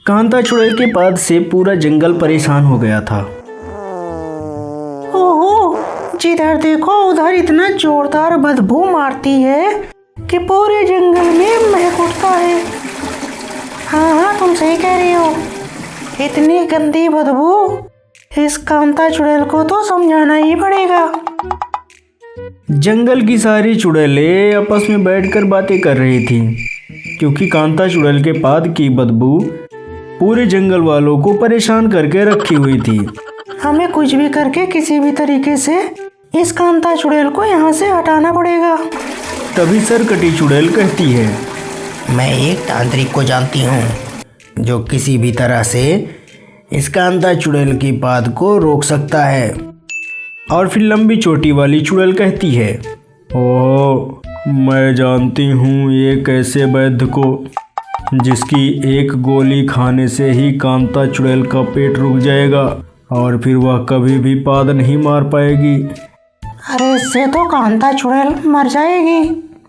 कांता चुड़ैल के पाद से पूरा जंगल परेशान हो गया था। ओहो, जिधर देखो उधर इतना जोरदार बदबू मारती है कि पूरे जंगल में महक उठता है। हाँ, तुम सही कह रही हो। इतनी गंदी बदबू, इस कांता चुड़ैल को तो समझाना ही पड़ेगा। जंगल की सारी चुड़ैलें आपस में बैठकर बातें कर रही थी, क्योंकि कांता चुड़ैल के पाद की बदबू पूरे जंगल वालों को परेशान करके रखी हुई थी। हमें कुछ भी करके किसी भी तरीके से इस कांता चुड़ैल को यहाँ से हटाना पड़ेगा। तभी सरकटी चुड़ैल कहती है, मैं एक तांत्रिक को जानती हूँ जो किसी भी तरह से इस कांता चुड़ैल की पाद को रोक सकता है। और फिर लंबी चोटी वाली चुड़ैल कहती है, ओह, मैं जानती हूँ एक ऐसे वैद्य को जिसकी एक गोली खाने से ही कांता चुड़ैल का पेट रुक जाएगा और फिर वह कभी भी पाद नहीं मार पाएगी। अरे इससे तो कांता चुड़ैल मर जाएगी।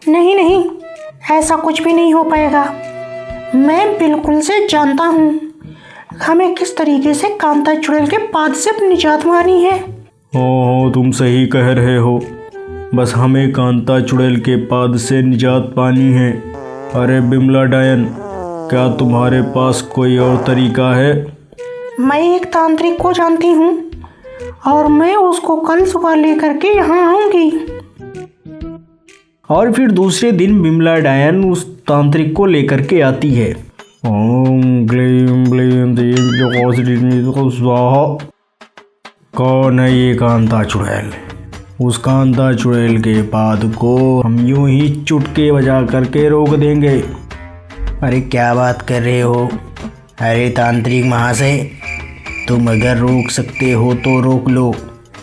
नहीं नहीं, ऐसा कुछ भी नहीं हो पाएगा। मैं बिल्कुल से जानता हूँ हमें किस तरीके से कांता चुड़ैल के पाद से निजात मारनी है। ओह, तुम सही कह रहे हो। बस हमें कांता चुड़ैल के पाद से निजात पानी है। अरे बिमला डायन, क्या तुम्हारे पास कोई और तरीका है? मैं एक तांत्रिक को जानती हूँ और मैं उसको कल सुबह लेकर के यहाँ आऊँगी। और फिर दूसरे दिन बिमला डायन उस तांत्रिक को लेकर के आती है। ओम ग्लीम ग्लीम स्वाहा। कौन है ये कांता चुड़ैल? उस कांता चुड़ैल के पाद को हम यूं ही चुटके बजा करके रोक देंगे। अरे क्या बात कर रहे हो? अरे तांत्रिक महाशय, तुम अगर रोक सकते हो तो रोक लो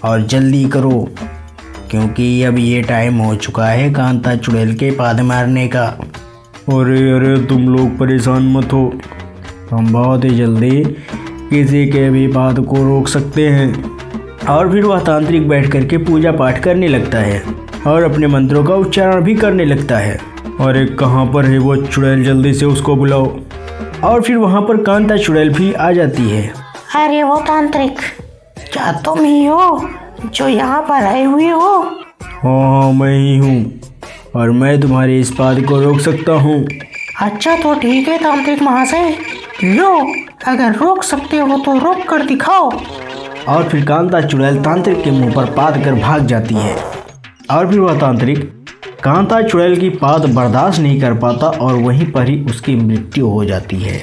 और जल्दी करो, क्योंकि अब ये टाइम हो चुका है कांता चुड़ैल के पाद मारने का। अरे तुम लोग परेशान मत हो, हम बहुत ही जल्दी किसी के भी पाद को रोक सकते हैं। और फिर वह तांत्रिक बैठ करके पूजा पाठ करने लगता है और अपने मंत्रों का उच्चारण भी करने लगता है। अरे कहाँ पर है वो चुड़ैल? जल्दी से उसको बुलाओ। और फिर वहाँ पर कांता चुड़ैल भी आ जाती है। अरे वो तांत्रिक, क्या तुम ही हो जो यहाँ पर आए हुए हो? हाँ, मैं ही हूँ और मैं तुम्हारे इस पाद को रोक सकता हूँ। अच्छा तो ठीक है तांत्रिक महाशय, लो, अगर रोक सकते हो तो रोक कर दिखाओ। और फिर कांता चुड़ैल तांत्रिक के मुंह पर पाद कर भाग जाती है। और फिर वह तांत्रिक कांता चुड़ैल की पाद बर्दाश्त नहीं कर पाता और वहीं पर ही उसकी मृत्यु हो जाती है।